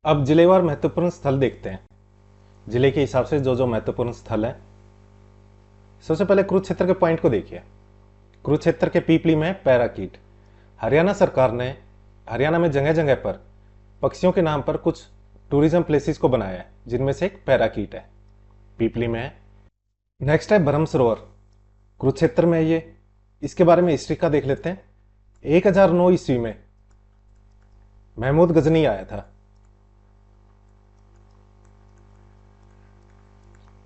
अब जिलेवार महत्वपूर्ण स्थल देखते हैं। जिले के हिसाब से जो जो महत्वपूर्ण स्थल है। सबसे पहले कुरुक्षेत्र के पॉइंट को देखिए। कुरुक्षेत्र के पीपली में पैराकीट। हरियाणा सरकार ने हरियाणा में जगह जगह पर पक्षियों के नाम पर कुछ टूरिज्म प्लेसेस को बनाया है, जिनमें से एक पैराकीट है, पीपली में है। नेक्स्ट है ब्रह्म सरोवर, कुरुक्षेत्र में है ये। इसके बारे में हिस्ट्री का देख लेते हैं। 1009 ईस्वी में महमूद गजनी आया था।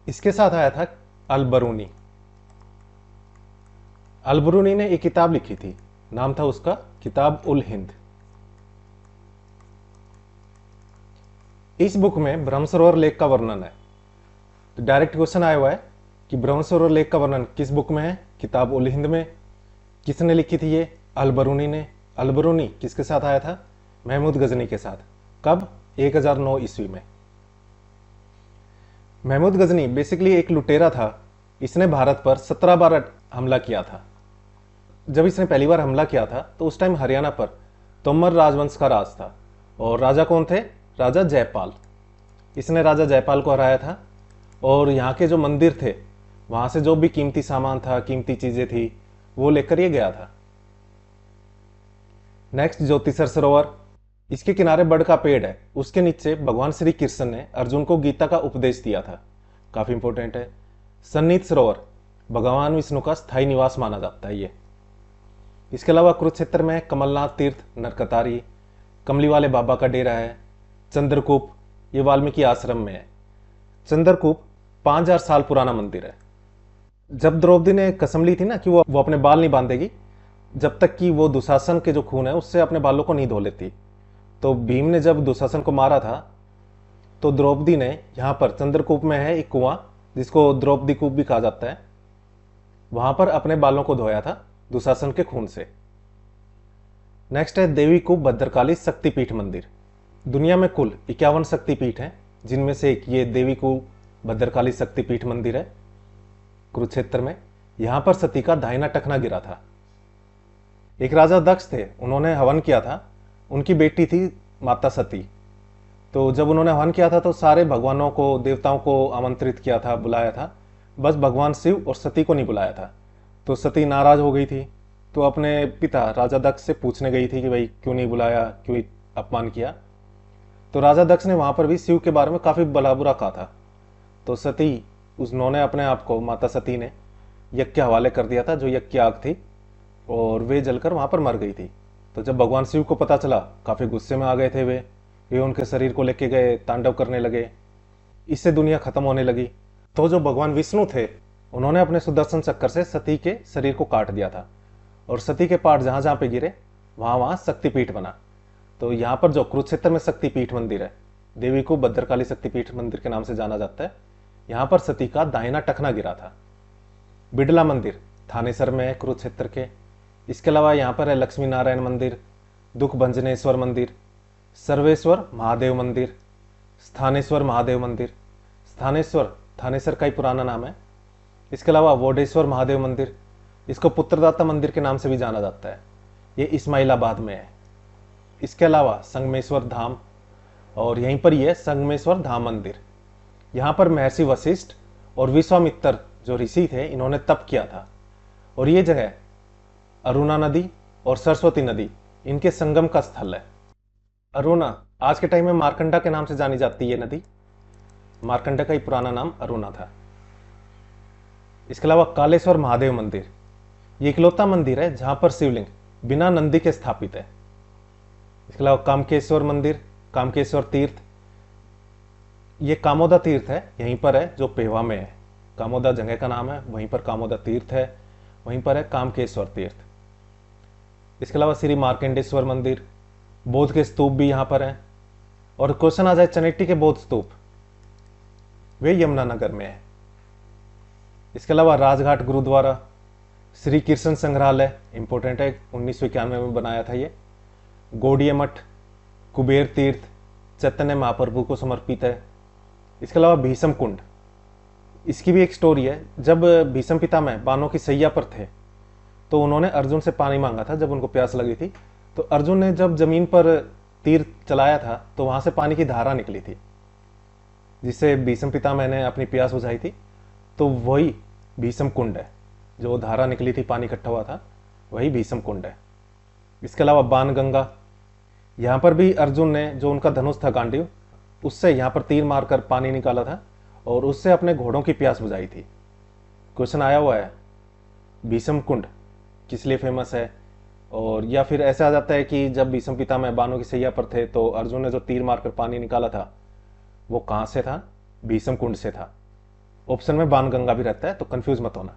इसके साथ आया था अल-बरूनी। अल-बरूनी ने एक किताब लिखी थी, नाम था उसका किताब उल हिंद। इस बुक में ब्रह्म सरोवर लेक का वर्णन है। तो डायरेक्ट क्वेश्चन आया हुआ है कि ब्रह्म सरोवर लेक का वर्णन किस बुक में है? किताब उल हिंद में। किसने लिखी थी ये? अल-बरूनी ने। अल-बरूनी किसके साथ आया था? महमूद गजनी के साथ। कब? 1009 ईस्वी में। महमूद गजनी बेसिकली एक लुटेरा था। इसने भारत पर 17 बार हमला किया था। जब इसने पहली बार हमला किया था तो उस टाइम हरियाणा पर तोमर राजवंश का राज था। और राजा कौन थे? राजा जयपाल। इसने राजा जयपाल को हराया था और यहाँ के जो मंदिर थे वहां से जो भी कीमती सामान था, कीमती चीजें थी, वो लेकर ये गया था। नेक्स्ट ज्योतिसर सरोवर। इसके किनारे बड़ का पेड़ है, उसके नीचे भगवान श्री कृष्ण ने अर्जुन को गीता का उपदेश दिया था। काफी इंपॉर्टेंट है। सन्नीत सरोवर भगवान विष्णु का स्थायी निवास माना जाता है ये। इसके अलावा कुरुक्षेत्र में कमलनाथ तीर्थ, नरकतारी, कमली वाले बाबा का डेरा है। चंद्रकूप, ये वाल्मीकि आश्रम में है। चंद्रकूप 5000 साल पुराना मंदिर है। जब द्रौपदी ने कसम ली थी ना कि वो अपने बाल नहीं बांधेगी जब तक कि वो दुशासन के जो खून है उससे अपने बालों को नहीं धो लेती, तो भीम ने जब दुशासन को मारा था तो द्रौपदी ने यहाँ पर चंद्रकूप में है एक कुआं, जिसको द्रौपदी कूप भी कहा जाता है, वहां पर अपने बालों को धोया था दुशासन के खून से। नेक्स्ट है देवी कूप भद्रकाली शक्तिपीठ मंदिर। दुनिया में कुल 51 शक्तिपीठ हैं, जिनमें से एक ये देवी कूप भद्रकाली शक्तिपीठ मंदिर है कुरुक्षेत्र में। यहां पर सती का दाहिना टखना गिरा था। एक राजा दक्ष थे, उन्होंने हवन किया था। उनकी बेटी थी माता सती। तो जब उन्होंने हवन किया था तो सारे भगवानों को, देवताओं को आमंत्रित किया था, बुलाया था, बस भगवान शिव और सती को नहीं बुलाया था। तो सती नाराज हो गई थी, तो अपने पिता राजा दक्ष से पूछने गई थी कि भाई क्यों नहीं बुलाया, क्यों अपमान किया। तो राजा दक्ष ने वहां पर भी शिव के बारे में काफी भला बुरा कहा था। तो सती, उन्होंने अपने आप को, माता सती ने यज्ञ के हवाले कर दिया था, जो यज्ञ की आग थी, और वे जलकर वहां पर मर गई थी। तो जब भगवान शिव को पता चला, काफी गुस्से में आ गए थे वे उनके शरीर को लेके गए, तांडव करने लगे। इससे दुनिया खत्म होने लगी। तो जो भगवान विष्णु थे, उन्होंने अपने सुदर्शन चक्कर से सती के शरीर को काट दिया था, और सती के पार्ट जहां जहां पे गिरे वहां वहां शक्तिपीठ बना। तो यहाँ पर जो कुरुक्षेत्र में शक्तिपीठ मंदिर है, देवी को भद्रकाली शक्तिपीठ मंदिर के नाम से जाना जाता है, यहाँ पर सती का दाहिना टखना गिरा था। बिड़ला मंदिर थानेसर में है कुरुक्षेत्र के। इसके अलावा यहाँ पर है लक्ष्मी नारायण मंदिर, दुख भंजनेश्वर मंदिर, सर्वेश्वर महादेव मंदिर, स्थानेश्वर महादेव मंदिर। स्थानेश्वर थानेसर का ही पुराना नाम है। इसके अलावा वोडेश्वर महादेव मंदिर, इसको पुत्रदाता मंदिर के नाम से भी जाना जाता है, ये इस्माइलाबाद में है। इसके अलावा संगमेश्वर धाम, और यहीं पर ही है संगमेश्वर धाम मंदिर। यहाँ पर महर्षि वशिष्ठ और विश्वामित्र जो ऋषि थे, इन्होंने तप किया था। और ये जगह अरुणा नदी और सरस्वती नदी, इनके संगम का स्थल है। अरुणा आज के टाइम में मारकंडा के नाम से जानी जाती है ये नदी। मारकंडा का ही पुराना नाम अरुणा था। इसके अलावा कालेश्वर महादेव मंदिर, ये इकलौता मंदिर है जहां पर शिवलिंग बिना नंदी के स्थापित है। इसके अलावा कामकेश्वर मंदिर, कामकेश्वर तीर्थ, ये कामोदा तीर्थ है, यहीं पर है जो पेवा में है। कामोदा जगह का नाम है, वहीं पर कामोदा तीर्थ है, वहीं पर है कामकेश्वर तीर्थ। इसके अलावा श्री मार्कंडेश्वर मंदिर, बौद्ध के स्तूप भी यहां पर हैं। और क्वेश्चन आ जाए चनेट्टी के बौद्ध स्तूप, वे यमुनानगर में है। इसके अलावा राजघाट गुरुद्वारा, श्री कृष्ण संग्रहालय इंपॉर्टेंट है, 1991 में बनाया था ये। गौड़िया मठ, कुबेर तीर्थ चैतन्य महाप्रभु को समर्पित है। इसके अलावा भीष्म कुंड, इसकी भी एक स्टोरी है। जब भीष्म पितामह बाणों की सैया पर थे तो उन्होंने अर्जुन से पानी मांगा था जब उनको प्यास लगी थी। तो अर्जुन ने जब जमीन पर तीर चलाया था तो वहां से पानी की धारा निकली थी, जिससे भीष्म पितामह ने अपनी प्यास बुझाई थी। तो वही भीष्म कुंड है, जो धारा निकली थी, पानी इकट्ठा हुआ था, वही भीष्म कुंड है। इसके अलावा बाण गंगा, यहां पर भी अर्जुन ने जो उनका धनुष था गांडीव, उससे यहां पर तीर मारकर पानी निकाला था और उससे अपने घोड़ों की प्यास बुझाई थी। क्वेश्चन आया हुआ है भीष्म कुंड किस लिए फेमस है, और या फिर ऐसा आ जाता है कि जब भीष्म पितामह बाणों की सैया पर थे तो अर्जुन ने जो तीर मारकर पानी निकाला था वो कहां से था, भीष्म कुंड से था। ऑप्शन में बाण गंगा भी रहता है, तो कंफ्यूज मत होना।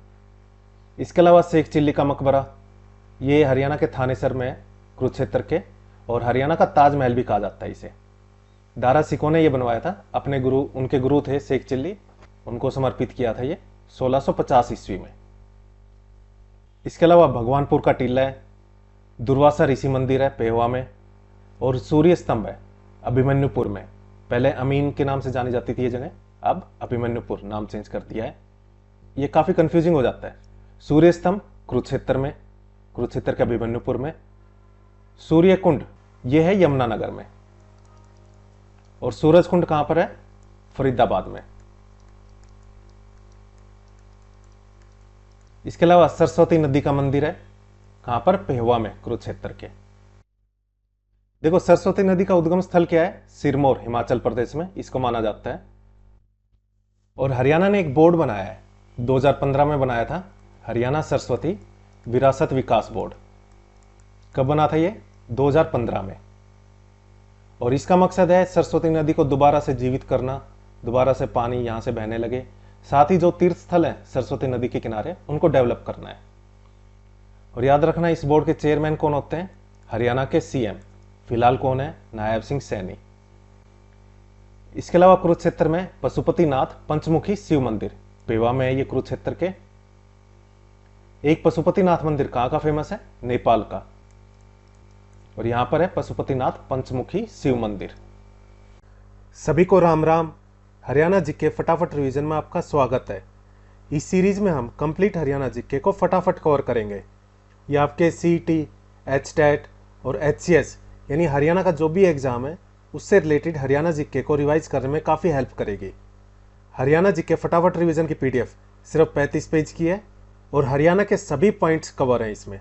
इसके अलावा शेख चिल्ली का मकबरा, ये हरियाणा के थानेसर में है, कुरुक्षेत्र के, और हरियाणा का ताजमहल भी कहा जाता है इसे। दारा सिकों ने यह बनवाया था, अपने गुरु, उनके गुरु थे शेख चिल्ली, उनको समर्पित किया था ये 1650 ईस्वी में। इसके अलावा भगवानपुर का टीला है, दुर्वासा ऋषि मंदिर है पेहवा में, और सूर्य स्तंभ है अभिमन्युपुर में। पहले अमीन के नाम से जानी जाती थी ये जगह, अब अभिमन्युपुर नाम चेंज कर दिया है। ये काफी कंफ्यूजिंग हो जाता है। सूर्य स्तंभ कुरुक्षेत्र में, कुरुक्षेत्र के अभिमन्युपुर में। सूर्य कुंड ये है यमुनानगर में, और सूरज कुंड कहां पर है, फरीदाबाद में। इसके अलावा सरस्वती नदी का मंदिर है, कहां पर, पेहवा में, कुरुक्षेत्र के। देखो सरस्वती नदी का उद्गम स्थल क्या है, सिरमौर हिमाचल प्रदेश में इसको माना जाता है। और हरियाणा ने एक बोर्ड बनाया है, 2015 में बनाया था, हरियाणा सरस्वती विरासत विकास बोर्ड। कब बना था ये, 2015 में। और इसका मकसद है सरस्वती नदी को दोबारा से जीवित करना, दोबारा से पानी यहां से बहने लगे, साथ ही जो तीर्थ स्थल है सरस्वती नदी के किनारे उनको डेवलप करना है। और याद रखना इस बोर्ड के चेयरमैन कौन होते हैं, हरियाणा के सीएम, फिलहाल कौन है, नायब सिंह सैनी। इसके अलावा कुरुक्षेत्र में पशुपतिनाथ पंचमुखी शिव मंदिर, पेवा में है ये कुरुक्षेत्र के। एक पशुपतिनाथ मंदिर कहां का फेमस है, नेपाल का, और यहां पर है पशुपतिनाथ पंचमुखी शिव मंदिर। सभी को राम राम। हरियाणा जीके फटाफट रिवीजन में आपका स्वागत है। इस सीरीज में हम कंप्लीट हरियाणा जीके को फटाफट कवर करेंगे। ये आपके सीईटी, एचटेट और एचसीएस यानी हरियाणा का जो भी एग्जाम है उससे रिलेटेड हरियाणा जीके को रिवाइज करने में काफ़ी हेल्प करेगी। हरियाणा जीके फटाफट रिवीजन की पीडीएफ सिर्फ 35 पेज की है और हरियाणा के सभी पॉइंट्स कवर हैं इसमें।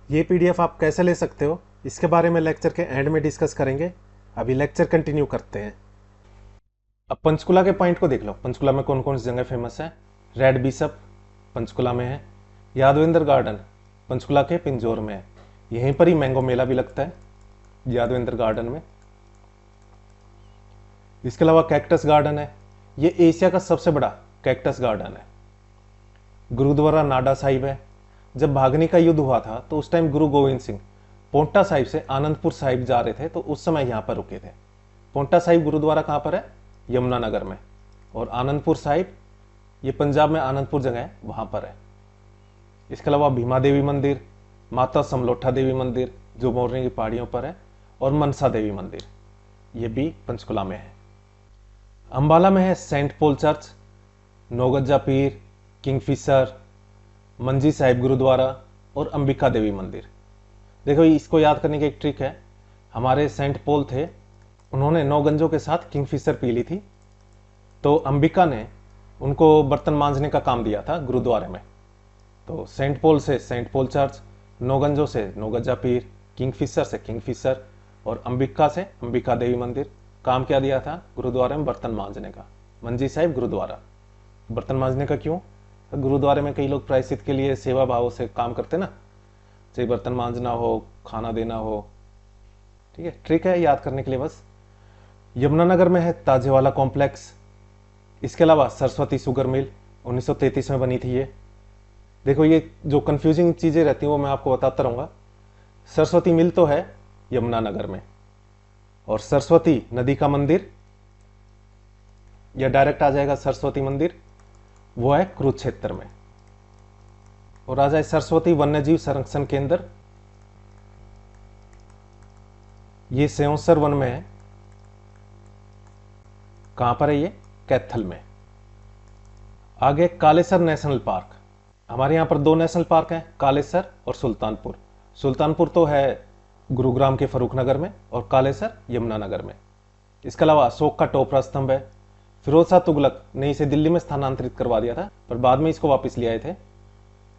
ये पीडीएफ आप कैसे ले सकते हो इसके बारे में लेक्चर के एंड में डिस्कस करेंगे। अभी लेक्चर कंटिन्यू करते हैं। अब पंचकुला के पॉइंट को देख लो। पंचकुला में कौन कौन सी जगह फेमस है, रेड बिशप पंचकुला में है, यादवेंद्र गार्डन पंचकुला के पिंजौर में है, यहीं पर ही मैंगो मेला भी लगता है यादवेंद्र गार्डन में। इसके अलावा कैक्टस गार्डन है, ये एशिया का सबसे बड़ा कैक्टस गार्डन है। गुरुद्वारा नाडा साहिब है, जब भागने का युद्ध हुआ था तो उस टाइम गुरु गोविंद सिंह पोंटा साहिब से आनंदपुर साहिब जा रहे थे तो उस समय यहां पर रुके थे। पोंटा साहिब गुरुद्वारा कहां पर है, यमुनानगर में, और आनंदपुर साहिब ये पंजाब में आनंदपुर जगह है वहां पर है। इसके अलावा भीमा देवी मंदिर, माता समलोठा देवी मंदिर जो मोरनी की पहाड़ियों पर है, और मनसा देवी मंदिर ये भी पंचकुला में है। अंबाला में है सेंट पॉल चर्च, नौगज्जा पीर, किंगफिशर, मंजी साहिब गुरुद्वारा और अंबिका देवी मंदिर। देखो इसको याद करने की एक ट्रिक है, हमारे सेंट पॉल थे, उन्होंने 9 गंजों के साथ किंगफिशर पी ली थी, तो अंबिका ने उनको बर्तन मांजने का काम दिया था गुरुद्वारे में। तो सेंट पॉल से सेंट पॉल चर्च, 9 गंजों से नौगज्जा पीर, किंगफिशर से किंगफिशर, और अंबिका से अंबिका देवी मंदिर। काम क्या दिया था गुरुद्वारे में, बर्तन मांजने का। मंजी साहिब गुरुद्वारा, बर्तन मांजने का क्यों, गुरुद्वारे में कई लोग प्रायश्चित के लिए सेवा भाव से काम करते ना, चाहे बर्तन मांजना हो, खाना देना हो। ठीक है, ट्रिक है याद करने के लिए बस। यमुनानगर में है ताजेवाला कॉम्प्लेक्स। इसके अलावा सरस्वती शुगर मिल 1933 में बनी थी ये। देखो ये जो कंफ्यूजिंग चीजें रहती हैं वो मैं आपको बताता रहूंगा। सरस्वती मिल तो है यमुनानगर में, और सरस्वती नदी का मंदिर या डायरेक्ट आ जाएगा सरस्वती मंदिर, वो है कुरुक्षेत्र में। और आ जाए सरस्वती वन्यजीव संरक्षण केंद्र, ये सेंसर वन में है। कहां पर है ये, कैथल में। आगे कालेसर नेशनल पार्क, हमारे यहां पर 2 नेशनल पार्क हैं, कालेसर और सुल्तानपुर। सुल्तानपुर तो है गुरुग्राम के फरुखनगर में और कालेसर यमुनानगर में। इसके अलावा अशोक का टोपरा स्तंभ है। फिरोज शाह तुगलक ने इसे दिल्ली में स्थानांतरित करवा दिया था, पर बाद में इसको वापस ले आए थे।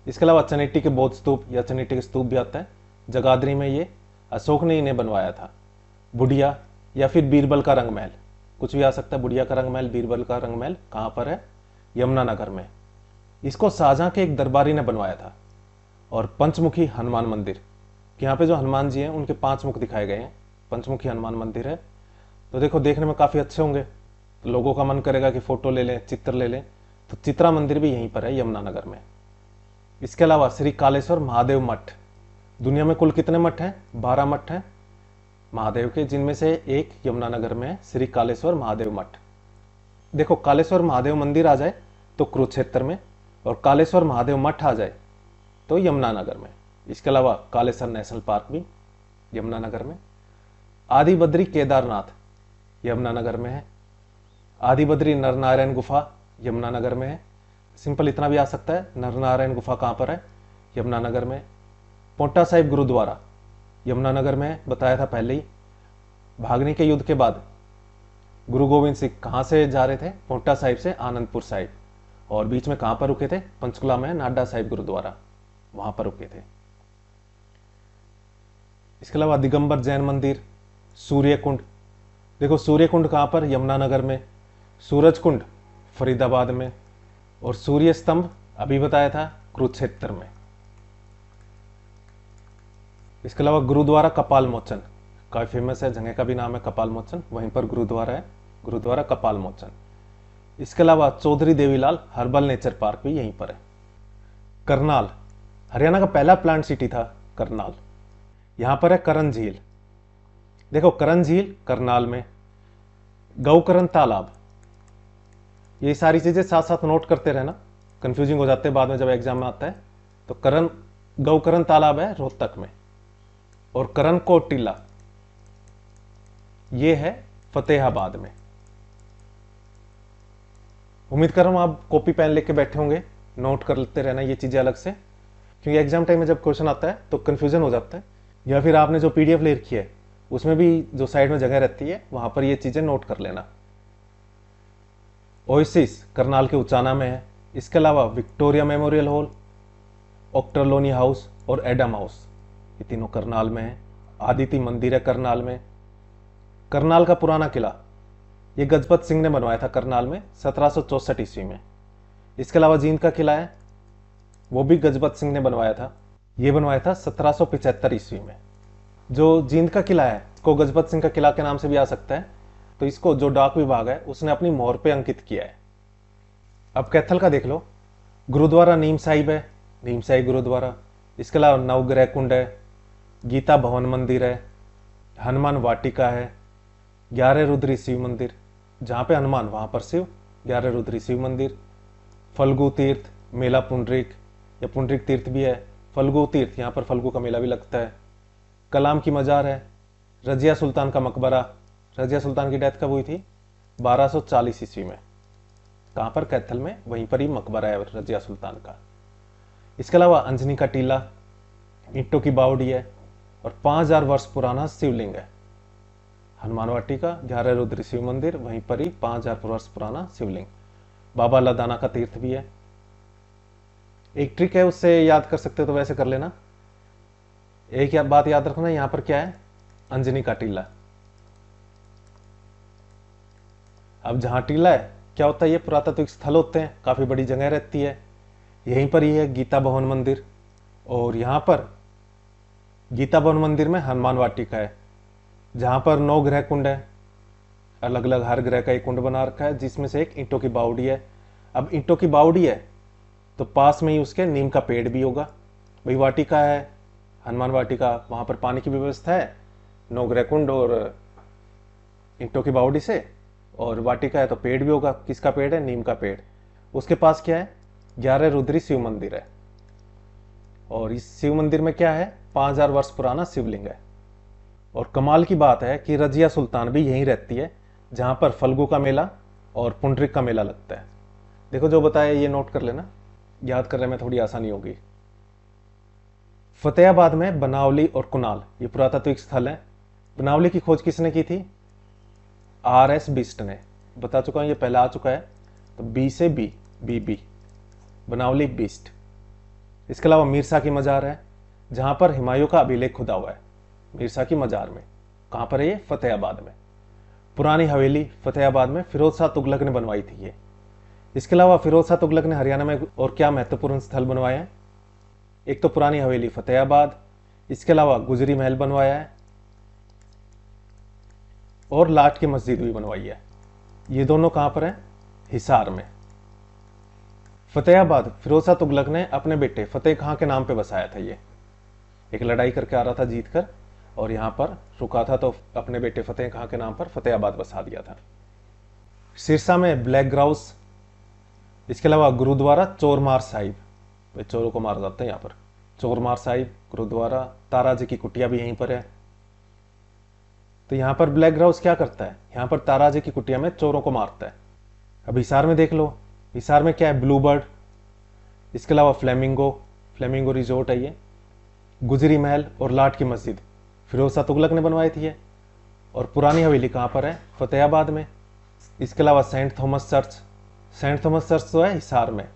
इसके अलावा चनेटी के बौद्ध स्तूप या चनेटी के स्तूप भी आता है, जगाधरी में, ये अशोक ने इन्हें बनवाया था। बुढ़िया या फिर बीरबल का रंग महल, कुछ भी आ सकता है। बुढ़िया का रंग महल, बीरबल का रंग महल कहाँ पर है? यमुनानगर में। इसको शाहजहां के एक दरबारी ने बनवाया था। और पंचमुखी हनुमान मंदिर, यहाँ पे जो हनुमान जी हैं उनके 5 मुख दिखाए गए हैं। पंचमुखी हनुमान मंदिर है। तो देखो, देखने में काफी अच्छे होंगे, तो लोगों का मन करेगा कि फोटो ले लें, चित्र ले लें। तो चित्रा मंदिर भी यहीं पर है, यमुनानगर में। इसके अलावा श्री कालेश्वर महादेव मठ। दुनिया में कुल कितने मठ हैं? 12 मठ हैं महादेव के, जिनमें से एक यमुनानगर में है, श्री कालेश्वर महादेव मठ। देखो, कालेश्वर महादेव मंदिर आ जाए तो कुरुक्षेत्र में, और कालेश्वर महादेव मठ आ जाए तो यमुनानगर में। इसके अलावा कालेश्वर नेशनल पार्क भी यमुनानगर में। आदि बद्री केदारनाथ यमुनानगर में है। आदि बद्री नरनारायण गुफा यमुनानगर में है। सिंपल इतना भी आ सकता है, नरनारायण गुफा कहाँ पर है? यमुनानगर में। पोंटा साहिब गुरुद्वारा यमुनानगर में है, बताया था पहले ही। भागने के युद्ध के बाद गुरु गोविंद सिंह कहाँ से जा रहे थे? पोंटा साहिब से आनंदपुर साहिब, और बीच में कहाँ पर रुके थे? पंचकुला में नाडा साहिब गुरुद्वारा, वहां पर रुके थे। इसके अलावा दिगंबर जैन मंदिर, सूर्य कुंड। देखो, सूर्य कुंड कहाँ पर? यमुनानगर में। सूरज कुंड फरीदाबाद में, और सूर्य स्तंभ अभी बताया था कुरुक्षेत्र में। इसके अलावा गुरुद्वारा कपाल मोचन, काफी फेमस है, जगह का भी नाम है कपाल मोचन, वहीं पर गुरुद्वारा है, गुरुद्वारा कपाल मोचन। इसके अलावा Chaudhary Devilal herbal nature park भी यहीं पर है। करनाल, हरियाणा का पहला प्लांट सिटी था करनाल। यहां पर है करण झील। देखो, करण झील करनाल में। गौकरण तालाब, ये सारी चीजें साथ साथ नोट करते रहना, कंफ्यूजिंग हो जाते हैं बाद में जब एग्जाम में आता है। तो गौकरण तालाब है रोहतक में। और करण कोट टीला, ये है फतेहाबाद में। उम्मीद कर रहा हूं आप कॉपी पेन लेके बैठे होंगे, नोट कर लेते रहना ये चीजें अलग से, क्योंकि एग्जाम टाइम में जब क्वेश्चन आता है तो कंफ्यूजन हो जाता है। या फिर आपने जो पीडीएफ ले रखी है उसमें भी जो साइड में जगह रहती है वहां पर ये चीजें नोट कर लेना। ओएसिस करनाल के उचाना में है। इसके अलावा Victoria memorial hall, Ochterlony house और एडम हाउस, ये तीनों करनाल में है। आदिति मंदिर है करनाल में। करनाल का पुराना किला, ये गजपत सिंह ने बनवाया था करनाल में 1764 ईस्वी में। इसके अलावा जींद का किला है, वो भी गजपत सिंह ने बनवाया था, ये बनवाया था 1775 ईस्वी में। जो जींद का किला है इसको गजपत सिंह का किला के नाम से भी आ सकता है, तो इसको जो डाक विभाग है उसने अपनी मोहर पे अंकित किया है। अब कैथल का देख लो, गुरुद्वारा नीम साहिब है, नीम साहिब गुरुद्वारा। इसके अलावा नवग्रह कुंड है, गीता भवन मंदिर है, हनुमान वाटिका है, 11 रुद्री शिव मंदिर, जहां पे हनुमान वहां पर शिव, 11 रुद्री शिव मंदिर। फल्गु तीर्थ, मेला पुंडरिक या पुंडरिक तीर्थ भी है, फल्गु तीर्थ, यहाँ पर फल्गु का मेला भी लगता है। कलाम की मजार है, रजिया सुल्तान का मकबरा, रजिया सुल्तान की डेथ कब हुई थी? 1240 ईस्वी में। कहाँ पर? कैथल में, वहीं पर ही मकबरा है रजिया सुल्तान का। इसके अलावा अंजनी का टीला, ईंटों की बावड़ी है, और 5000 वर्ष पुराना शिवलिंग है। हनुमान वाटिका, 11 रुद्री शिव मंदिर, वहीं पर ही 5000 वर्ष पुराना शिवलिंग। बाबा लदाना का तीर्थ भी है। एक ट्रिक है, उससे याद कर सकते हो तो वैसे कर लेना। एक बात याद रखना, यहां पर क्या है? अंजनी का टीला। अब जहां टीला है क्या होता है? ये पुरातात्विक स्थल होते हैं, काफी बड़ी जगह रहती है। यहीं पर ही है गीता भवन मंदिर, और यहां पर गीता भवन मंदिर में हनुमान वाटिका है, जहां पर 9 ग्रह कुंड है, अलग अलग हर ग्रह का एक कुंड बना रखा है, जिसमें से एक ईंटों की बावड़ी है। अब ईंटों की बावड़ी है तो पास में ही उसके नीम का पेड़ भी होगा। भाई वाटिका है, हनुमान वाटिका, वहां पर पानी की व्यवस्था है, 9 ग्रह कुंड और ईंटों की बावड़ी से, और वाटिका है तो पेड़ भी होगा। किसका पेड़ है? नीम का पेड़। उसके पास क्या है? 11 रुद्री शिव मंदिर है, और इस शिव मंदिर में क्या है? 5000 वर्ष पुराना शिवलिंग है। और कमाल की बात है कि रजिया सुल्तान भी यहीं रहती है, जहां पर फल्गु का मेला और पुंडरिक का मेला लगता है। देखो, जो बताया ये नोट कर लेना, याद करने में थोड़ी आसानी होगी। फतेहाबाद में बनावली और कुणाल ये पुरातात्विक स्थल है। बनावली की खोज किसने की थी? RS बिस्ट ने। बता चुका हूं, ये पहला आ चुका है। तो बी से बी बनावली बिस्ट। इसके अलावा मीरसा की मजार है, जहां पर हुमायूं का अभिलेख खुदा हुआ है। मीरसा की मजार में कहां पर है ये? फतेहाबाद में। पुरानी हवेली फतेहाबाद में फिरोज शाह तुगलक ने बनवाई थी ये। इसके अलावा फिरोज शाह तुगलक ने हरियाणा में और क्या महत्वपूर्ण स्थल बनवाए हैं? एक तो पुरानी हवेली फतेहाबाद, इसके अलावा गुजरी महल बनवाया है और लाट की मस्जिद भी बनवाई है। ये दोनों कहां पर हैं? हिसार में। फतेहाबाद फिरोज शाह तुगलक ने अपने बेटे फतेह खां के नाम पे बसाया था। ये एक लड़ाई करके आ रहा था जीत कर, और यहां पर रुका था, तो अपने बेटे फतेह खां के नाम पर फतेहाबाद बसा दिया था। सिरसा में ब्लैक ग्राउस, इसके अलावा गुरुद्वारा चोरमार साहिब, वे चोरों को मार जाते हैं यहाँ पर। चोरमार साहिब गुरुद्वारा, तारा जी की कुटिया भी यहीं पर है। तो यहाँ पर ब्लैक ग्राउस क्या करता है? यहाँ पर तारा जी की कुटिया में चोरों को मारता है। अब हिसार में देख लो, हिसार में क्या है? ब्लू बर्ड, इसके अलावा फ्लेमिंगो रिजोर्ट है ये। गुजरी महल और लाट की मस्जिद फिरोज शाह तुगलक ने बनवाई थी ये। और पुरानी हवेली कहाँ पर है? फतेहाबाद में। इसके अलावा सेंट थॉमस चर्च तो है हिसार में,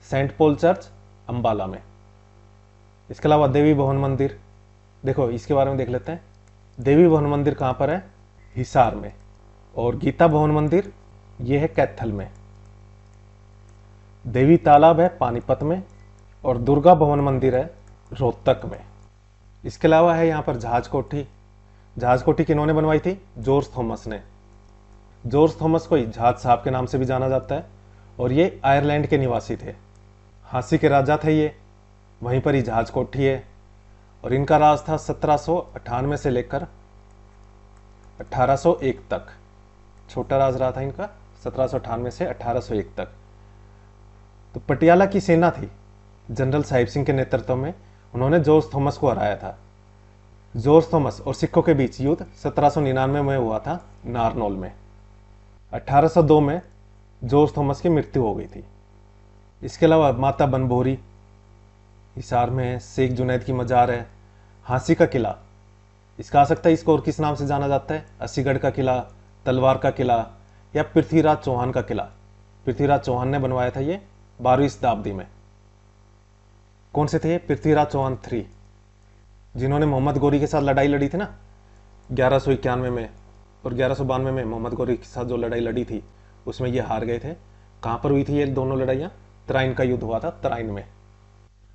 सेंट पॉल चर्च अंबाला में। इसके अलावा देवी भवन मंदिर, देखो इसके बारे में देख लेते हैं। देवी भवन मंदिर कहाँ पर है? हिसार में। और गीता भवन मंदिर ये है कैथल में। देवी तालाब है पानीपत में, और दुर्गा भवन मंदिर है रोहतक में। इसके अलावा है यहाँ पर जहाज कोठी किन्होंने बनवाई थी? जॉर्ज थॉमस ने। जॉर्ज थॉमस को जहाज साहब के नाम से भी जाना जाता है, और ये आयरलैंड के निवासी थे, हांसी के राजा थे ये। वहीं पर ही जहाज कोठी है, और इनका राज था 1798 से लेकर 1801 तक। छोटा राज रहा था इनका, 1798 से 1801 तक। तो पटियाला की सेना थी जनरल साहिब सिंह के नेतृत्व में, उन्होंने जॉर्ज थॉमस को हराया था। जॉर्ज थॉमस और सिखों के बीच युद्ध 1799 में हुआ था नारनौल में। 1802 में जॉर्ज थॉमस की मृत्यु हो गई थी। इसके अलावा माता बनभोरी हिसार में है, शेख जुनैद की मजार है, हांसी का किला, इसका आ सकता है इसको और किस नाम से जाना जाता है? अस्सीगढ़ का किला, तलवार का किला, या पृथ्वीराज चौहान का किला। पृथ्वीराज चौहान ने बनवाया था ये 12वीं शताब्दी में। कौन से थे? पृथ्वीराज चौहान 3, जिन्होंने मोहम्मद गोरी के साथ लड़ाई लड़ी थी ना 1191 में, और 1192 में मोहम्मद गोरी के साथ जो लड़ाई लड़ी थी उसमें ये हार गए थे। कहां पर हुई थी ये दोनों लड़ाइयां? तराइन का युद्ध हुआ था, तराइन में।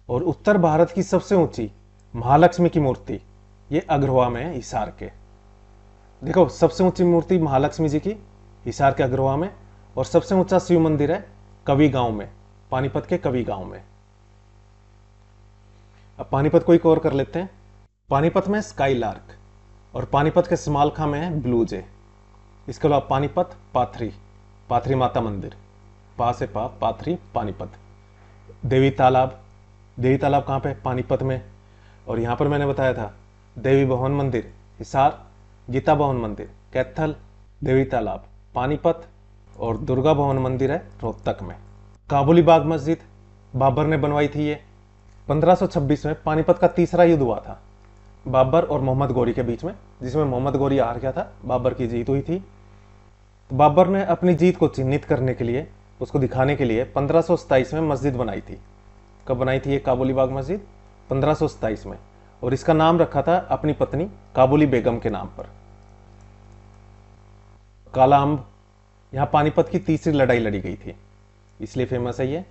और उत्तर भारत की सबसे ऊंची महालक्ष्मी की मूर्ति ये अग्रवा में है, हिसार के। देखो सबसे ऊंची मूर्ति महालक्ष्मी जी की हिसार के अग्रवा में, और सबसे ऊंचा शिव मंदिर है कवि गांव में, पानीपत के कवि गांव में। अब पानीपत को एक और कर लेते हैं। पानीपत में स्काई लार्क, और पानीपत के समालखा में है ब्लू जे। इसके अलावा पानीपत पाथरी माता मंदिर, पा से पा पाथरी पानीपत। देवी तालाब कहाँ पे? पानीपत में। और यहां पर मैंने बताया था देवी भवन मंदिर हिसार, गीता भवन मंदिर कैथल, देवी तालाब पानीपत, और दुर्गा भवन मंदिर है रोहतक में। काबुली बाग मस्जिद बाबर ने बनवाई थी ये। 1526 में पानीपत का तीसरा युद्ध हुआ था बाबर और मोहम्मद गोरी के बीच में, जिसमें मोहम्मद गोरी हार गया था, बाबर की जीत हुई थी। तो बाबर ने अपनी जीत को चिन्हित करने के लिए, उसको दिखाने के लिए 1527 में मस्जिद बनाई थी। कब बनाई थी ये काबुली बाग मस्जिद? 1527 में। और इसका नाम रखा था अपनी पत्नी काबुली बेगम के नाम पर। काला अम्ब, यहां पानीपत की तीसरी लड़ाई लड़ी गई थी, इसलिए फेमस है ये।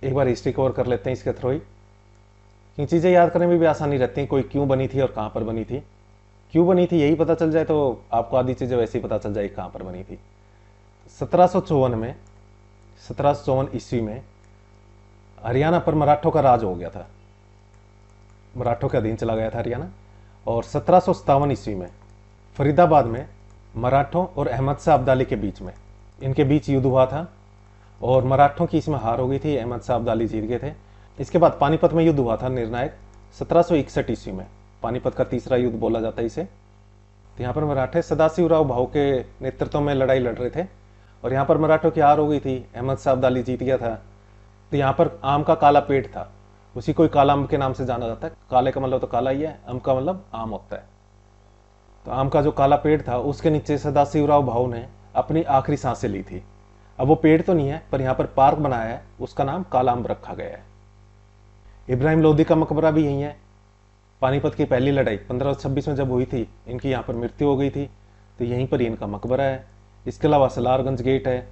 एक बार हिस्ट्री कवर कर लेते हैं इसके थ्रू ही, क्योंकि चीजें याद करने में भी आसानी रहती है, कोई क्यों बनी थी और कहां पर बनी थी। क्यों बनी थी यही पता चल जाए तो आपको आधी चीजें वैसे ही पता चल जाएगी कहां पर बनी थी। 1754 ईस्वी में हरियाणा पर मराठों का राज हो गया था, मराठों के अधीन चला गया था हरियाणा। और 1757 ईस्वी में फरीदाबाद में मराठों और अहमद शाह अब्दाली के बीच में, इनके बीच युद्ध हुआ था, और मराठों की इसमें हार हो गई थी, अहमद शाह अब्दाली जीत गए थे। इसके बाद पानीपत में युद्ध हुआ था निर्णायक 1761 ईस्वी में, पानीपत का तीसरा युद्ध बोला जाता है इसे। तो यहाँ पर मराठे सदाशिवराव भाऊ के नेतृत्व में लड़ाई लड़ रहे थे, और यहाँ पर मराठों की हार हो गई थी, अहमद शाह अब्दाली जीत गया था। तो यहाँ पर आम का काला पेड़ था, उसी को काला अम्ब के नाम से जाना जाता है। काले का मतलब तो काला ही है, अम्ब का मतलब आम होता है। तो आम का जो काला पेड़ था उसके नीचे सदाशिवराव भाऊ ने अपनी आखिरी सांसें ली थी। अब वो पेड़ तो नहीं है, पर यहाँ पर पार्क बनाया है, उसका नाम काला अम्ब रखा गया है। इब्राहिम लोदी का मकबरा भी यही है। पानीपत की पहली लड़ाई 1526 में जब हुई थी, इनकी यहाँ पर मृत्यु हो गई थी, तो यहीं पर ही इनका मकबरा है। इसके अलावा सलारगंज गेट है,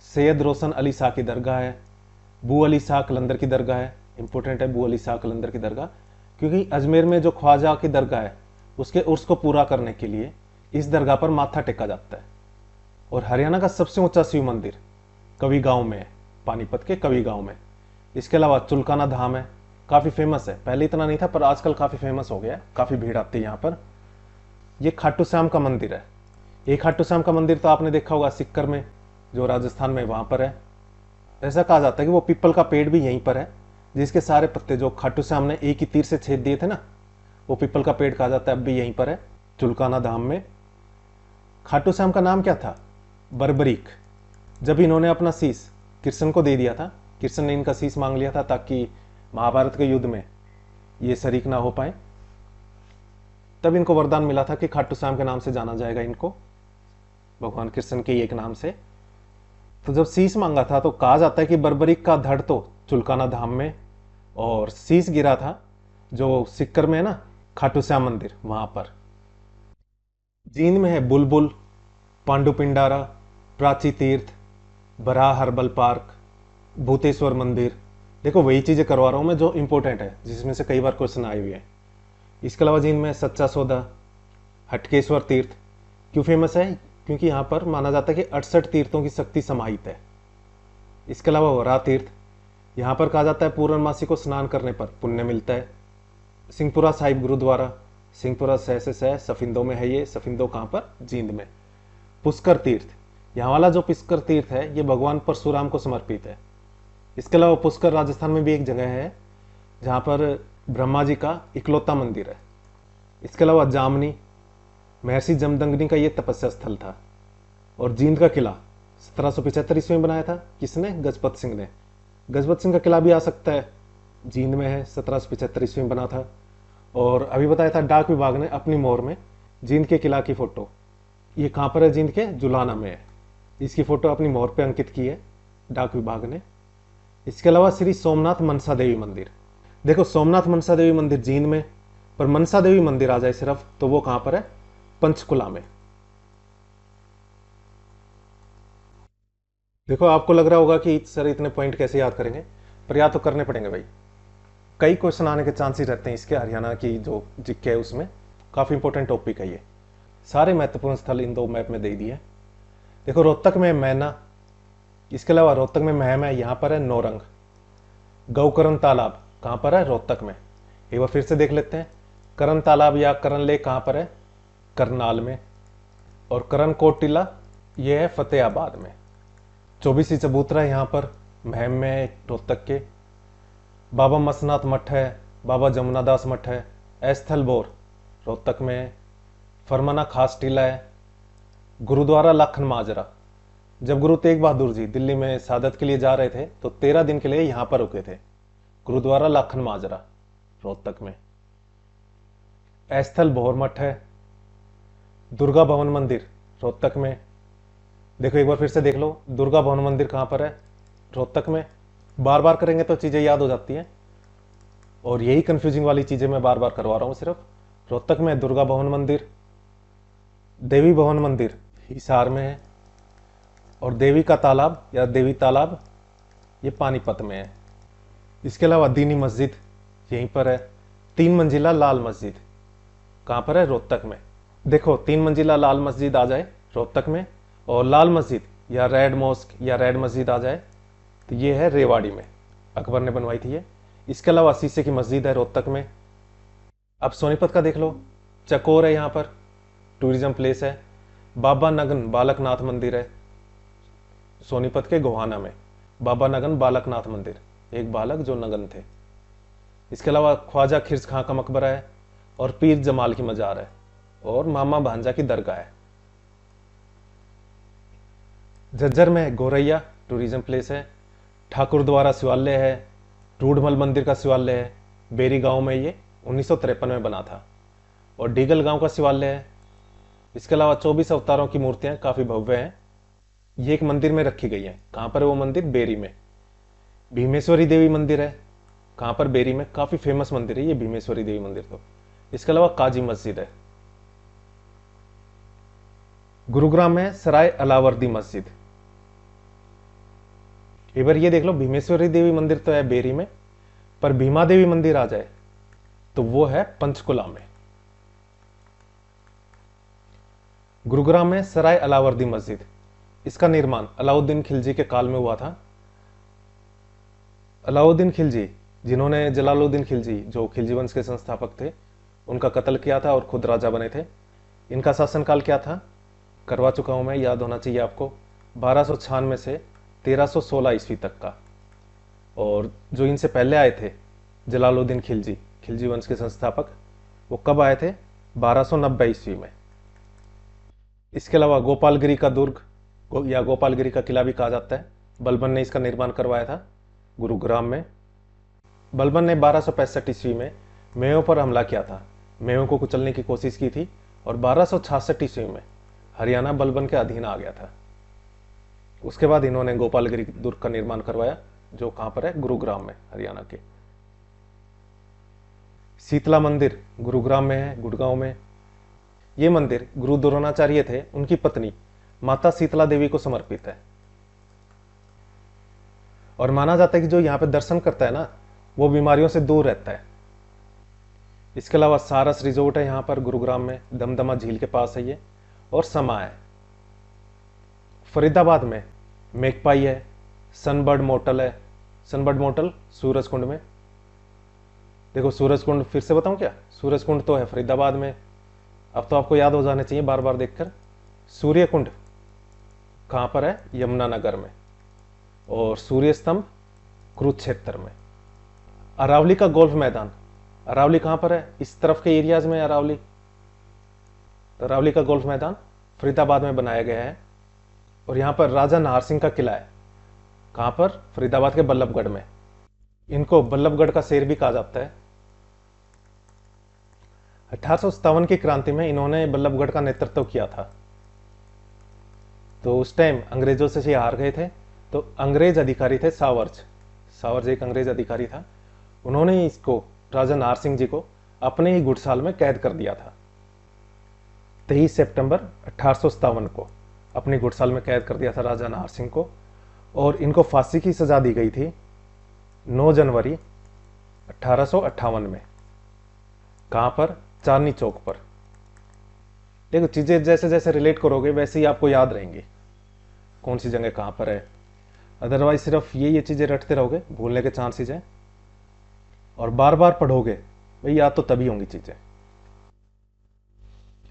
सैयद रोशन अली शाह की दरगाह है, बू अली शाह कलंदर की दरगाह है। इंपॉर्टेंट है बू अली शाह कलंदर की दरगाह, क्योंकि अजमेर में जो ख्वाजा की दरगाह है उसके उर्स को पूरा करने के लिए इस दरगाह पर माथा टेका जाता है। और हरियाणा का सबसे ऊंचा शिव मंदिर कवि गांव में है, पानीपत के कवि गांव में। इसके अलावा चुलकाना धाम है, काफ़ी फेमस है। पहले इतना नहीं था, पर आजकल काफ़ी फेमस हो गया है, काफ़ी भीड़ आती है यहाँ पर। ये खाटू श्याम का मंदिर है। ये खाटू श्याम का मंदिर तो आपने देखा होगा सिक्कर में, जो राजस्थान में वहाँ पर है। ऐसा कहा जाता है कि वो पीपल का पेड़ भी यहीं पर है, जिसके सारे पत्ते जो खाटू श्याम ने एक ही तीर से छेद दिए थे ना, वो पीपल का पेड़ कहा जाता है, अब भी यहीं पर है चुलकाना धाम में। खाटू श्याम का नाम क्या था? बर्बरीक। जब इन्होंने अपना शीश कृष्ण को दे दिया था, कृष्ण ने इनका शीश मांग लिया था ताकि महाभारत के युद्ध में ये शरीक ना हो पाए, तब इनको वरदान मिला था कि खाटू श्याम के नाम से जाना जाएगा इनको, भगवान कृष्ण के एक नाम से। तो जब शीश मांगा था तो कहा जाता है कि बर्बरीक का धड़ तो चुलकाना धाम में, और शीश गिरा था जो सिक्कर में है ना खाटू श्याम मंदिर, वहां पर। जींद में है बुलबुल, पांडु पिंडारा, प्राची तीर्थ, बराह हर्बल पार्क, भूतेश्वर मंदिर। देखो वही चीजें करवा रहा हूं मैं जो इंपॉर्टेंट है, जिसमें से कई बार क्वेश्चन आए हुए हैं। इसके अलावा जींद में सच्चा सौदा, हटकेश्वर तीर्थ। क्यों फेमस है? क्योंकि यहाँ पर माना जाता है कि 68 तीर्थों की शक्ति समाहित है। इसके अलावा वरा तीर्थ, यहाँ पर कहा जाता है पूर्णमासी को स्नान करने पर पुण्य मिलता है। सिंहपुरा साहिब गुरुद्वारा, सिंहपुरा से सफिंदो में है ये। सफिंदो कहाँ पर? जींद में। पुष्कर तीर्थ, यहाँ वाला जो पुष्कर तीर्थ है ये भगवान परशुराम को समर्पित है। इसके अलावा पुष्कर राजस्थान में भी एक जगह है जहाँ पर ब्रह्मा जी का इकलौता मंदिर है। इसके अलावा जामनी, महर्षि जमदंगनी का ये तपस्या स्थल था। और जींद का किला 1775 ईस्वी में बनाया था। किसने? गजपत सिंह ने। गजपत सिंह का किला भी आ सकता है, जींद में है, 1775 ईस्वी में बना था। और अभी बताया था डाक विभाग ने अपनी मोहर में जींद के किला की फोटो, ये कहाँ पर है? जींद के जुलाना में है। इसकी फोटो अपनी मोहर पे अंकित की है डाक विभाग ने। इसके अलावा श्री सोमनाथ मनसा देवी मंदिर। देखो सोमनाथ मनसा देवी मंदिर जींद में, पर मनसा देवी मंदिर आ जाए सिर्फ तो वो कहां पर है? पंचकुला में। देखो आपको लग रहा होगा कि सर इतने पॉइंट कैसे याद करेंगे, पर याद तो करने पड़ेंगे भाई। कई क्वेश्चन आने के चांसेस रहते हैं इसके। हरियाणा की जो जिक्के है उसमें काफी इंपॉर्टेंट टॉपिक है ये। सारे महत्वपूर्ण स्थल इन दो मैप में दे दिए। देखो रोहतक में मैना, इसके अलावा रोहतक में महम है, यहाँ पर है नौरंग। गौकरण तालाब कहाँ पर है? रोहतक में। एक बार फिर से देख लेते हैं। करण तालाब या करण लेक कहाँ पर है? करनाल में। और करण कोट टीला ये है फतेहाबाद में। 24 चबूतरा यहाँ पर महम में, रोहतक के। बाबा मसनाथ मठ है, बाबा जमुनादास मठ है। एस्थल बोर रोहतक में। फरमाना खास टीला है। गुरुद्वारा लाखन माजरा, जब गुरु तेग बहादुर जी दिल्ली में शहादत के लिए जा रहे थे तो 13 दिन के लिए यहां पर रुके थे। गुरुद्वारा लाखन माजरा रोहतक में। एस्थल भोर मठ है। दुर्गा भवन मंदिर रोहतक में। देखो एक बार फिर से देख लो, दुर्गा भवन मंदिर कहां पर है? रोहतक में। बार बार करेंगे तो चीजें याद हो जाती हैं, और यही कंफ्यूजिंग वाली चीजें मैं बार बार करवा रहा हूं सिर्फ। रोहतक में दुर्गा भवन मंदिर। देवी भवन मंदिर हिसार में है। और देवी का तालाब या देवी तालाब ये पानीपत में है। इसके अलावा दीनी मस्जिद यहीं पर है। 3 मंजिला लाल मस्जिद कहां पर है? रोहतक में। देखो 3 मंजिला लाल मस्जिद आ जाए रोहतक में, और लाल मस्जिद या रेड मॉस्क या रेड मस्जिद आ जाए तो ये है रेवाड़ी में, अकबर ने बनवाई थी ये। इसके अलावा शीशे की मस्जिद है रोहतक में। अब सोनीपत का देख लो, चकोर है, यहाँ पर टूरिज्म प्लेस है। बाबा नगन बालकनाथ मंदिर है सोनीपत के गोहाना में। बाबा नगन बालकनाथ मंदिर, एक बालक जो नगन थे। इसके अलावा ख्वाजा खिर्ज खां का मकबरा है, और पीर जमाल की मजार है, और मामा भांजा की दरगाह है। झज्जर में गोरैया टूरिज्म प्लेस है। ठाकुर द्वारा शिवालय है। रूडमल मंदिर का शिवालय है, बेरी गांव में, ये 1953 में बना था। और डीगल गांव का शिवालय है। इसके अलावा 24 अवतारों की मूर्तियां काफी भव्य हैं। ये एक मंदिर में रखी गई है। कहां पर है वो मंदिर? बेरी में। भीमेश्वरी देवी मंदिर है। कहां पर? बेरी में। काफी फेमस मंदिर है ये भीमेश्वरी देवी मंदिर। तो इसके अलावा काजी मस्जिद है। गुरुग्राम में सराय अलावर्दी मस्जिद। एक बार ये देख लो, भीमेश्वरी देवी मंदिर तो है बेरी में, पर भीमा देवी मंदिर आ जाए तो वो है पंचकुला में। गुरुग्राम में सराय अलावर्दी मस्जिद, इसका निर्माण अलाउद्दीन खिलजी के काल में हुआ था। अलाउद्दीन खिलजी, जिन्होंने जलालुद्दीन खिलजी, जो खिलजी वंश के संस्थापक थे, उनका कत्ल किया था और खुद राजा बने थे। इनका शासनकाल क्या था? करवा चुका हूं मैं, याद होना चाहिए आपको। 1296 से 1316 ईस्वी तक का। और जो इनसे पहले आए थे, जलालुद्दीन खिलजी, खिलजी वंश के संस्थापक, वो कब आए थे? 1290 ईस्वी में। इसके अलावा गोपालगिरी का दुर्ग या गोपालगिरी का किला भी कहा जाता है, बलबन ने इसका निर्माण करवाया था गुरुग्राम में। बलबन ने 1265 ईस्वी में मेयों पर हमला किया था, मेयों को कुचलने की कोशिश की थी, और 1266 ईस्वी में हरियाणा बलबन के अधीन आ गया था। उसके बाद इन्होंने गोपालगिरी दुर्ग का निर्माण करवाया, जो कहां पर है? गुरुग्राम में, हरियाणा के। शीतला मंदिर गुरुग्राम में है, गुड़गांव में। ये मंदिर गुरु द्रोणाचार्य थे, उनकी पत्नी माता शीतला देवी को समर्पित है। और माना जाता है कि जो यहां पे दर्शन करता है ना, वो बीमारियों से दूर रहता है। इसके अलावा सारस रिजोर्ट है यहां पर गुरुग्राम में, दमदमा झील के पास है ये, और समा है। फरीदाबाद में मेकपाई है, सनबर्ड मोटल है। सनबर्ड मोटल सूरजकुंड में। देखो सूरजकुंड फिर से बताऊं क्या? सूरजकुंड तो है फरीदाबाद में। अब तो आपको याद हो जाने चाहिए बार बार देखकर। सूर्यकुंड कहां पर है? यमुनानगर में। और सूर्य स्तंभ कुरुक्षेत्र में। अरावली का गोल्फ मैदान, अरावली कहां पर है? इस तरफ के एरियाज में अरावली। अरावली का गोल्फ मैदान फरीदाबाद में बनाया गया है। और यहां पर राजा नाहर सिंह का किला है। कहां पर? फरीदाबाद के बल्लभगढ़ में। इनको बल्लभगढ़ का शेर भी कहा जाता है। 1857 की क्रांति में इन्होंने बल्लभगढ़ का नेतृत्व किया था। तो उस टाइम अंग्रेजों से ये हार गए थे, तो अंग्रेज अधिकारी थे सावर्ज। सावर्ज एक अंग्रेज अधिकारी था। उन्होंने इसको, राजा नाहर सिंह जी को, अपने ही गुड़साल में कैद कर दिया था। 23 सितंबर 1857 को अपनी गुड़साल में कैद कर दिया था राजा नाहर सिंह को। और इनको फांसी की सजा दी गई थी 9 जनवरी 1858 में। कहां पर? चांदनी चौक पर। देखो चीजें जैसे जैसे रिलेट करोगे वैसे ही आपको याद रहेंगी कौन सी जगह कहां पर है। अदरवाइज सिर्फ ये चीजें रटते रहोगे, भूलने के चांसेस हैं। और बार बार पढ़ोगे भाई, याद तो तभी होंगी चीजें।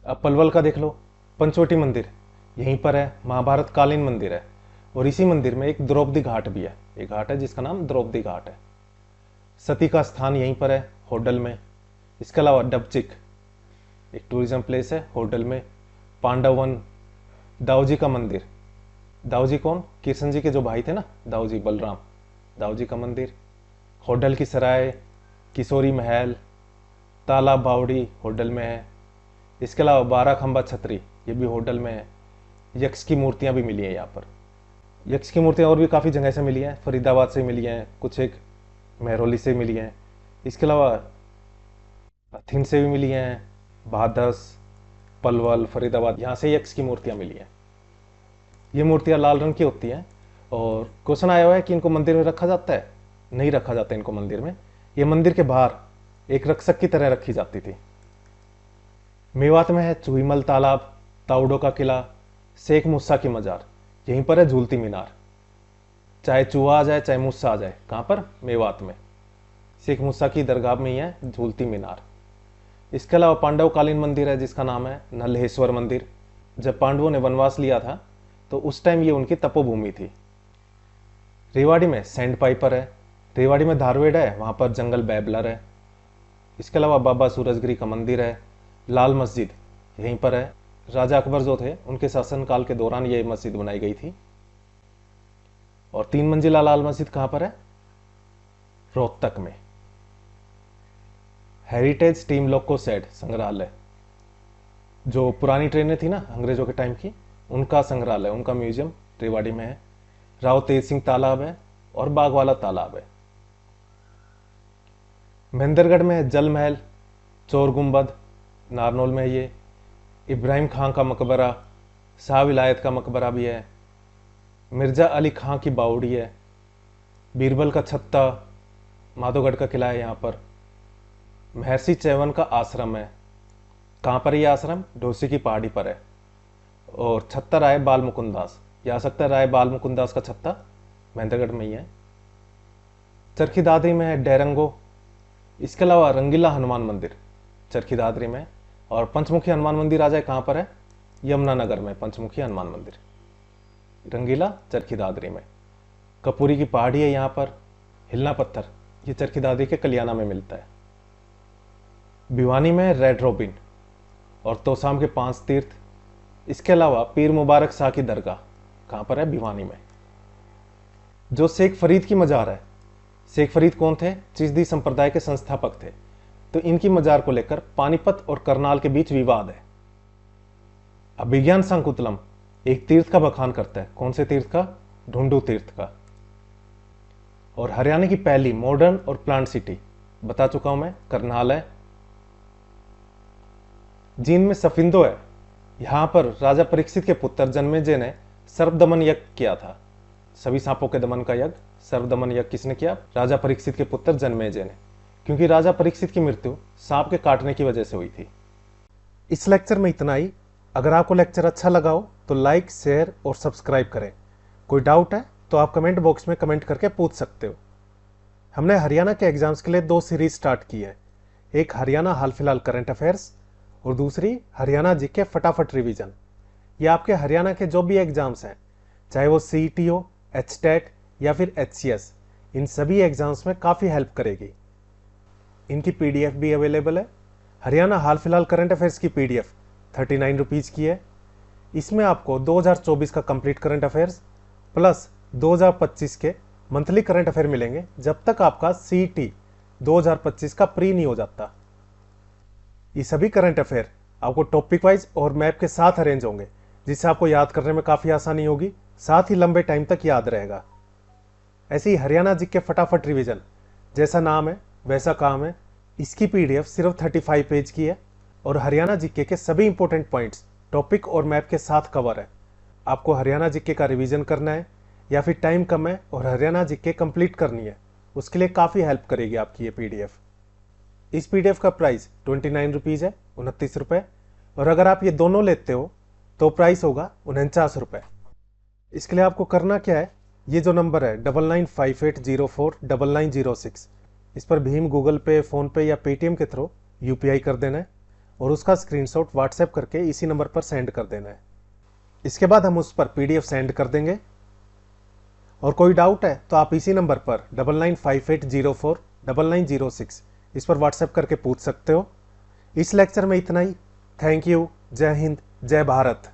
अब पलवल का देख लो, पंचवटी मंदिर यहीं पर है, महाभारत कालीन मंदिर है। और इसी मंदिर में एक द्रौपदी घाट भी है। एक घाट है जिसका नाम द्रौपदी घाट है। सती का स्थान यहीं पर है, होडल में। इसके अलावा डबचिक एक टूरिज्म प्लेस है, होडल में। पांडवन, दाऊजी का मंदिर। दाऊजी कौन? कृष्ण जी के जो भाई थे ना, दाऊजी बलराम। दाऊजी का मंदिर। होडल की सराय, किशोरी महल, तालाब बावड़ी होडल में है। इसके अलावा 12 खंबा छतरी, ये भी होडल में है। यक्ष की मूर्तियां भी मिली हैं यहाँ पर। यक्ष की मूर्तियां और भी काफ़ी जगह से मिली हैं, फरीदाबाद से मिली हैं, कुछ एक महरौली से मिली हैं। इसके अलावा अथिन से भी मिली हैं, भादस, पलवल, फरीदाबाद, यहाँ से यक्ष की मूर्तियां मिली हैं। ये मूर्तियां लाल रंग की होती हैं। और क्वेश्चन आया हुआ है कि इनको मंदिर में रखा जाता है? नहीं रखा जाता इनको मंदिर में। ये मंदिर के बाहर एक रक्षक की तरह रखी जाती थी। मेवात में है चूहीमल तालाब, ताउडो का किला, शेख मूसा की मजार। यहीं पर है झूलती मीनार। चाहे चूहा आ जाए चाहे मूसा आ जाए। कहां पर? मेवात में। शेख मूसा की दरगाह में ही है झूलती मीनार। इसके अलावा पांडवकालीन मंदिर है जिसका नाम है नल्हेश्वर मंदिर। जब पांडवों ने वनवास लिया था तो उस टाइम ये उनकी तपोभूमि थी। रेवाड़ी में सैंड पाइपर है। रेवाड़ी में धारवेड़ है, वहां पर जंगल बैबलर है। इसके अलावा बाबा सूरजगिरी का मंदिर है। लाल मस्जिद यहीं पर है। राजा अकबर जो थे उनके शासनकाल के दौरान ये मस्जिद बनाई गई थी। और 3 मंजिला लाल मस्जिद कहां पर है? रोहतक में। हेरिटेज स्टीम लोको शेड संग्रहालय, जो पुरानी ट्रेनें थी ना अंग्रेजों के टाइम की, उनका संग्रहालय, उनका म्यूजियम रेवाड़ी में है। राव तेज सिंह तालाब है और बागवाला तालाब है। महेंद्रगढ़ में है जल महल, चोर गुंबद, नारनौल में ये इब्राहिम खां का मकबरा, शाह विलायत का मकबरा भी है। मिर्जा अली खां की बावड़ी है। बीरबल का छत्ता, माधोगढ़ का किला है यहाँ पर। महर्षि च्यवन का आश्रम है। कहाँ पर यह आश्रम? ढोसी की पहाड़ी पर है। और छत्ता राय बाल मुकुंदास, ये आ सकता है राय बाल मुकुंदास का छत्ता, महेंद्रगढ़ में ही है। चरखी दादरी में है डेरंगो। इसके अलावा रंगीला हनुमान मंदिर चरखी दादरी में, और पंचमुखी हनुमान मंदिर आ जाए कहाँ पर है? यमुनानगर में पंचमुखी हनुमान मंदिर, रंगीला चरखी दादरी में। कपूरी की पहाड़ी है यहाँ पर। हिलना पत्थर, ये चरखी दादरी के कलियाना में मिलता है। भिवानी में रेड रोबिन और तोसाम के 5 तीर्थ। इसके अलावा पीर मुबारक शाह की दरगाह कहाँ पर है? भिवानी में। जो शेख फरीद की मजार है, शेख फरीद कौन थे? चिश्ती संप्रदाय के संस्थापक थे। तो इनकी मजार को लेकर पानीपत और करनाल के बीच विवाद है। अभिज्ञान संकुतलम एक तीर्थ का बखान करता है। कौन से तीर्थ का? ढूंढू तीर्थ का। और हरियाणा की पहली मॉडर्न और प्लांट सिटी बता चुका हूं मैं, करनाल है। जींद में सफिंदो है। यहां पर राजा परीक्षित के पुत्र जन्मेजय ने सर्वदमन यज्ञ किया था। सभी सांपों के दमन का यज्ञ, सर्वदमन यज्ञ किसने किया? राजा परीक्षित के पुत्र जन्मेजय ने, क्योंकि राजा परीक्षित की मृत्यु सांप के काटने की वजह से हुई थी। इस लेक्चर में इतना ही। अगर आपको लेक्चर अच्छा लगा हो तो लाइक, शेयर और सब्सक्राइब करें। कोई डाउट है तो आप कमेंट बॉक्स में कमेंट करके पूछ सकते हो। हमने हरियाणा के एग्जाम्स के लिए 2 सीरीज स्टार्ट की है। एक हरियाणा हाल फिलहाल करंट अफेयर्स और दूसरी हरियाणा जीके फटाफट रिवीजन। ये आपके हरियाणा के जो भी एग्जाम्स हैं, चाहे वो सीईटी हो, एचटेट या फिर एचसीएस, इन सभी एग्जाम्स में काफ़ी हेल्प करेगी। इनकी पीडीएफ भी अवेलेबल है। हरियाणा हाल फिलहाल करंट अफेयर्स की पीडीएफ 39 रुपीज़ की है। इसमें आपको 2024 का कंप्लीट करंट अफेयर्स प्लस 2025 के मंथली करंट अफेयर मिलेंगे, जब तक आपका सीईटी 2025 का प्री नहीं हो जाता। ये सभी करंट अफेयर आपको टॉपिक वाइज और मैप के साथ अरेंज होंगे, जिससे आपको याद करने में काफ़ी आसानी होगी, साथ ही लंबे टाइम तक याद रहेगा। ऐसे ही हरियाणा जीके फटाफट रिवीजन, जैसा नाम है वैसा काम है। इसकी पीडीएफ सिर्फ 35 पेज की है और हरियाणा जीके के सभी इंपॉर्टेंट पॉइंट्स टॉपिक और मैप के साथ कवर है। आपको हरियाणा जीके का रिवीजन करना है या फिर टाइम कम है और हरियाणा जीके कंप्लीट करनी है, उसके लिए काफ़ी हेल्प करेगी आपकी ये पीडीएफ। इस पीडीएफ का प्राइस 29 रुपीज़ है, 29 रुपये। और अगर आप ये दोनों लेते हो तो प्राइस होगा 49 रुपये। इसके लिए आपको करना क्या है, ये जो नंबर है 9958049906, इस पर भीम, गूगल पे, फ़ोनपे या पेटीएम के थ्रू यूपीआई कर देना है और उसका स्क्रीनशॉट व्हाट्सएप करके इसी नंबर पर सेंड कर देना है। इसके बाद हम उस पर पीडीएफ सेंड कर देंगे। और कोई डाउट है तो आप इसी नंबर पर 9958049906 इस पर व्हाट्सएप करके पूछ सकते हो। इस लेक्चर में इतना ही। Thank you. जय हिंद, जय भारत।